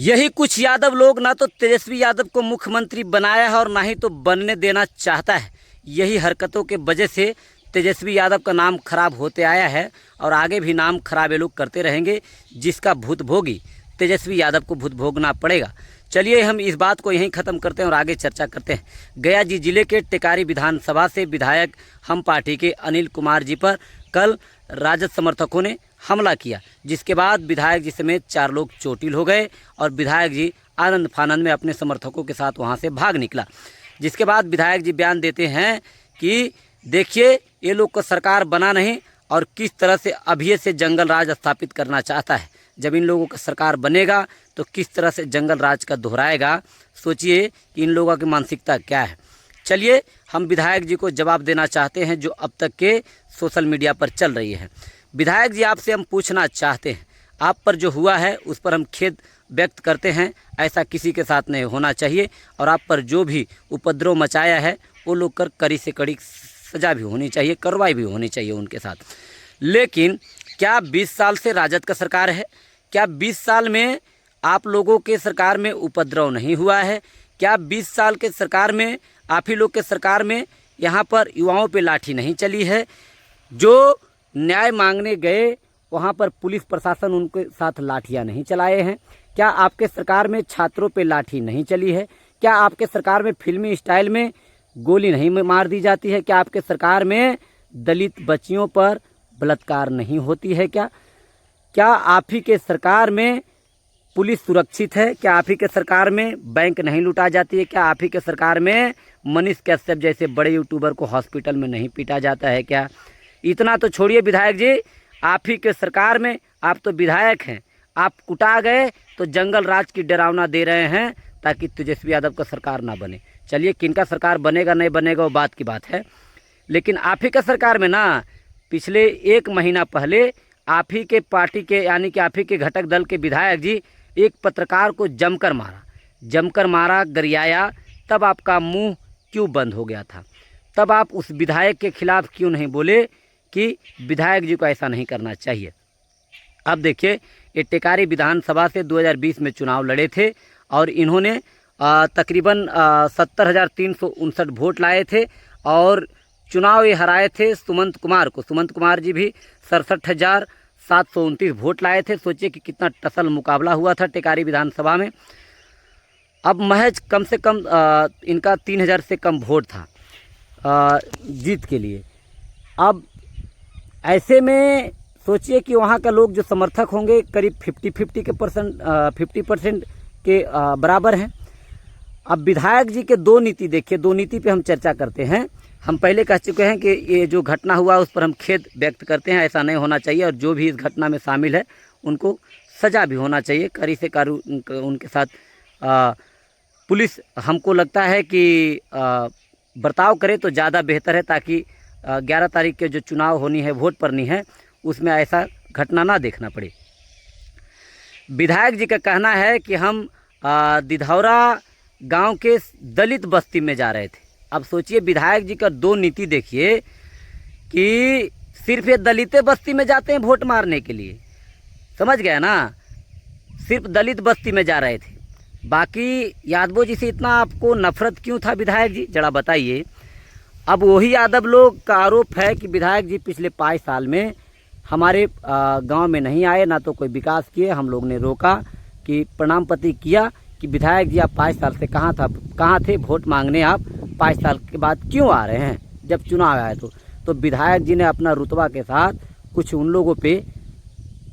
यही कुछ यादव लोग ना तो तेजस्वी यादव को मुख्यमंत्री बनाया है और ना ही तो बनने देना चाहता है। यही हरकतों के वजह से तेजस्वी यादव का नाम खराब होते आया है और आगे भी नाम खराब ये लोग करते रहेंगे, जिसका भूत भोगी तेजस्वी यादव को भूत भोगना पड़ेगा। चलिए हम इस बात को यहीं ख़त्म करते हैं और आगे चर्चा करते हैं। गया जी जिले के टेकारी विधानसभा से विधायक हम पार्टी के अनिल कुमार जी पर कल राजद समर्थकों ने हमला किया, जिसके बाद विधायक जी समेत 4 लोग चोटिल हो गए और विधायक जी आनंद फानंद में अपने समर्थकों के साथ वहां से भाग निकला। जिसके बाद विधायक जी बयान देते हैं कि देखिए ये लोग को सरकार बना नहीं और किस तरह से अभी से जंगल राज स्थापित करना चाहता है। जब इन लोगों का सरकार बनेगा तो किस तरह से जंगल राज का दोहराएगा, सोचिए कि इन लोगों की मानसिकता क्या है। चलिए हम विधायक जी को जवाब देना चाहते हैं जो अब तक के सोशल मीडिया पर चल रही है। विधायक जी आपसे हम पूछना चाहते हैं, आप पर जो हुआ है उस पर हम खेद व्यक्त करते हैं। ऐसा किसी के साथ नहीं होना चाहिए और आप पर जो भी उपद्रव मचाया है वो लोग कर कड़ी से कड़ी सज़ा भी होनी चाहिए, कार्रवाई भी होनी चाहिए उनके साथ। लेकिन क्या 20 साल से राजद का सरकार है? क्या 20 साल में आप लोगों के सरकार में उपद्रव नहीं हुआ है? क्या 20 साल के सरकार में आप ही लोग के सरकार में यहाँ पर युवाओं पे लाठी नहीं चली है? जो न्याय मांगने गए वहाँ पर पुलिस प्रशासन उनके साथ लाठियाँ नहीं चलाए हैं? क्या आपके सरकार में छात्रों पे लाठी नहीं चली है? क्या आपके सरकार में फिल्मी स्टाइल में गोली नहीं मार दी जाती है? क्या आपके सरकार में दलित बच्चियों पर बलात्कार नहीं होती है? क्या आप ही के सरकार में पुलिस सुरक्षित है? क्या आप ही के सरकार में बैंक नहीं लूटा जाती है? क्या आप ही के सरकार में मनीष कश्यप जैसे बड़े यूट्यूबर को हॉस्पिटल में नहीं पीटा जाता है? क्या इतना तो छोड़िए विधायक जी, आप ही के सरकार में आप तो विधायक हैं, आप कुटा गए तो जंगल राज की डरावना दे रहे हैं ताकि तेजस्वी यादव का सरकार ना बने। चलिए किनका सरकार बनेगा नहीं बनेगा वो बात की बात है, लेकिन आप ही का सरकार में ना पिछले 1 महीना पहले आप ही के पार्टी के यानी कि आप ही के घटक दल के विधायक जी एक पत्रकार को जमकर मारा, गरियाया। तब आपका मुंह क्यों बंद हो गया था? तब आप उस विधायक के खिलाफ क्यों नहीं बोले कि विधायक जी को ऐसा नहीं करना चाहिए? अब देखिए ये टेकारी विधानसभा से 2020 में चुनाव लड़े थे और इन्होंने तकरीबन 70,359 वोट लाए थे और चुनाव ये हराए थे सुमंत कुमार को। सुमंत कुमार जी भी 67,729 वोट लाए थे। सोचिए कि कितना टसल मुकाबला हुआ था टेकारी विधानसभा में। अब महज कम से कम इनका 3,000 से कम वोट था जीत के लिए। अब ऐसे में सोचिए कि वहाँ का लोग जो समर्थक होंगे करीब 50% के बराबर हैं। अब विधायक जी के 2 नीति देखिए, 2 नीति पे हम चर्चा करते हैं। हम पहले कह चुके हैं कि ये जो घटना हुआ उस पर हम खेद व्यक्त करते हैं, ऐसा नहीं होना चाहिए और जो भी इस घटना में शामिल है उनको सज़ा भी होना चाहिए, कड़ी से कड़ी उनके साथ पुलिस हमको लगता है कि बर्ताव करे तो ज़्यादा बेहतर है, ताकि 11 तारीख के जो चुनाव होनी है, वोट पड़नी है, उसमें ऐसा घटना ना देखना पड़े। विधायक जी का कहना है कि हम दिधौरा गांव के दलित बस्ती में जा रहे थे। अब सोचिए विधायक जी का 2 नीति देखिए कि सिर्फ ये दलित बस्ती में जाते हैं वोट मारने के लिए, समझ गया ना? सिर्फ दलित बस्ती में जा रहे थे। बाकी यादवों जी से इतना आपको नफरत क्यों था विधायक जी, जरा बताइए। अब वही यादव लोग का आरोप है कि विधायक जी पिछले 5 साल में हमारे गांव में नहीं आए, ना तो कोई विकास किए। हम लोग ने रोका कि प्रणाम पत्र किया कि विधायक जी आप 5 साल से कहाँ थे वोट मांगने? आप 5 साल के बाद क्यों आ रहे हैं जब चुनाव आए? तो विधायक जी ने अपना रुतबा के साथ कुछ उन लोगों पे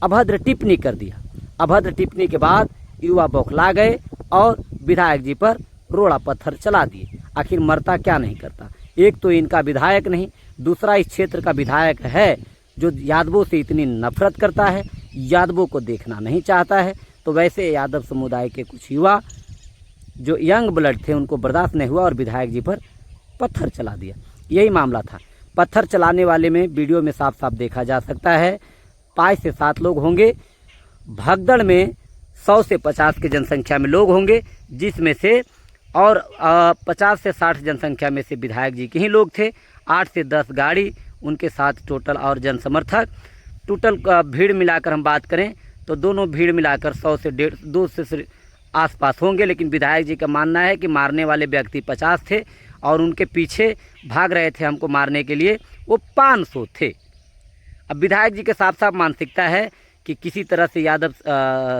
अभद्र टिप्पणी कर दिया। अभद्र टिप्पणी के बाद युवा बौखला गए और विधायक जी पर रोड़ा पत्थर चला दिए। आखिर मरता क्या नहीं करता? एक तो इनका विधायक नहीं, दूसरा इस क्षेत्र का विधायक है जो यादवों से इतनी नफरत करता है, यादवों को देखना नहीं चाहता है। तो वैसे यादव समुदाय के कुछ युवा जो यंग ब्लड थे उनको बर्दाश्त नहीं हुआ और विधायक जी पर पत्थर चला दिया। यही मामला था। पत्थर चलाने वाले में वीडियो में साफ साफ देखा जा सकता है 5 से 7 लोग होंगे। भगदड़ में 100 से 50 की जनसंख्या में लोग होंगे, जिसमें से और 50 से 60 जनसंख्या में से विधायक जी के ही लोग थे। 8 से 10 गाड़ी उनके साथ टोटल और जनसमर्थक टोटल भीड़ मिलाकर हम बात करें तो दोनों भीड़ मिलाकर 100 से 200 आसपास होंगे, लेकिन विधायक जी का मानना है कि मारने वाले व्यक्ति 50 थे और उनके पीछे भाग रहे थे हमको मारने के लिए वो 500 थे। अब विधायक जी के साफ साफ मानसिकता है कि किसी तरह से यादव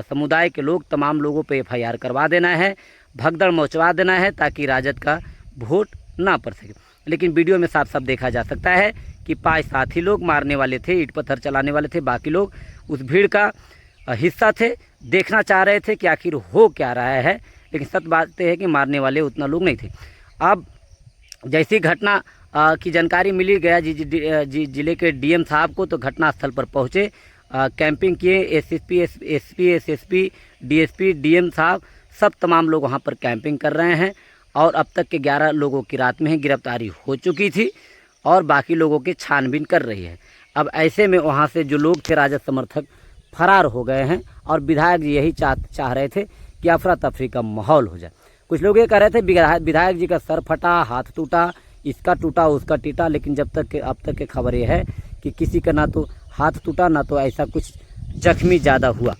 समुदाय के लोग तमाम लोगों पे FIR करवा देना है, भगदड़ मचवा देना है ताकि राजद का वोट ना पड़ सके। लेकिन वीडियो में साफ साफ देखा जा सकता है कि 5 साथी लोग मारने वाले थे, ईंट पत्थर चलाने वाले थे, बाकी लोग उस भीड़ का हिस्सा थे, देखना चाह रहे थे कि आखिर हो क्या रहा है। लेकिन सच बात है कि मारने वाले उतना लोग नहीं थे। अब जैसी घटना की जानकारी मिली गया जिले के DM साहब को, तो घटनास्थल पर पहुँचे, कैंपिंग किए, SSP, SSP, DSP, DM साहब सब तमाम लोग वहाँ पर कैंपिंग कर रहे हैं और अब तक के 11 लोगों की रात में ही गिरफ्तारी हो चुकी थी और बाकी लोगों की छानबीन कर रही है। अब ऐसे में वहाँ से जो लोग थे राजद समर्थक फरार हो गए हैं और विधायक जी यही चाह रहे थे कि अफरा तफरी का माहौल हो जाए। कुछ लोग ये कह रहे थे विधायक जी का सर फटा, हाथ टूटा, इसका टूटा, उसका टूटा, लेकिन अब तक की खबर ये है कि किसी का ना तो हाथ टूटा ना तो ऐसा कुछ जख्मी ज़्यादा हुआ।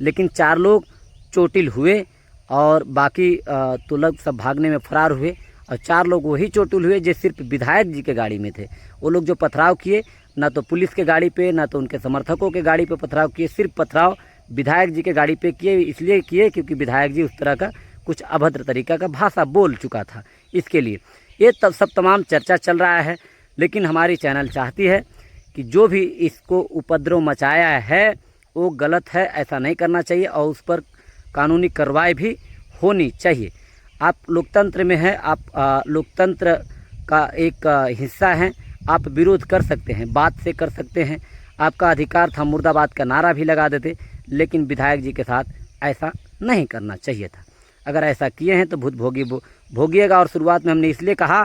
लेकिन 4 लोग चोटिल हुए और बाकी तो लोग सब भागने में फरार हुए और 4 लोग वही चोटिल हुए जो सिर्फ विधायक जी के गाड़ी में थे। वो लोग जो पथराव किए ना तो पुलिस के गाड़ी पे ना तो उनके समर्थकों के गाड़ी पे पथराव किए, सिर्फ पथराव विधायक जी के गाड़ी पे किए, इसलिए किए क्योंकि विधायक जी उस तरह का कुछ अभद्र तरीका का भाषा बोल चुका था। इसके लिए ये सब तमाम चर्चा चल रहा है। लेकिन हमारी चैनल चाहती है कि जो भी इसको उपद्रव मचाया है वो गलत है, ऐसा नहीं करना चाहिए और उस पर कानूनी कार्रवाई भी होनी चाहिए। आप लोकतंत्र में हैं, आप लोकतंत्र का एक हिस्सा हैं, आप विरोध कर सकते हैं, बात से कर सकते हैं, आपका अधिकार था, मुर्दाबाद का नारा भी लगा देते, लेकिन विधायक जी के साथ ऐसा नहीं करना चाहिए था। अगर ऐसा किए हैं तो भूत भोगिएगा। और शुरुआत में हमने इसलिए कहा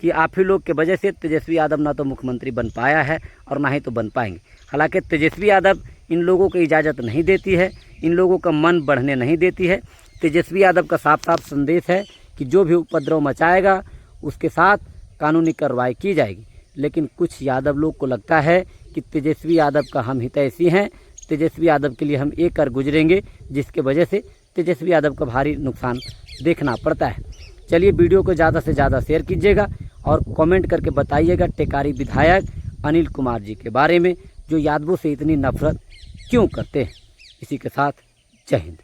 कि आप ही लोग के वजह से तेजस्वी यादव ना तो मुख्यमंत्री बन पाया है और ना ही तो बन पाएंगे। हालांकि तेजस्वी यादव इन लोगों को इजाज़त नहीं देती है, इन लोगों का मन बढ़ने नहीं देती है। तेजस्वी यादव का साफ साफ संदेश है कि जो भी उपद्रव मचाएगा उसके साथ कानूनी कार्रवाई की जाएगी। लेकिन कुछ यादव लोग को लगता है कि तेजस्वी यादव का हम हितैषी हैं, तेजस्वी यादव के लिए हम एक कर गुजरेंगे, जिसके वजह से तेजस्वी यादव का भारी नुकसान देखना पड़ता है। चलिए वीडियो को ज़्यादा से ज़्यादा शेयर कीजिएगा और कमेंट करके बताइएगा टेकारी विधायक अनिल कुमार जी के बारे में, जो यादवों से इतनी नफरत क्यों करते हैं। इसी के साथ जय हिंद।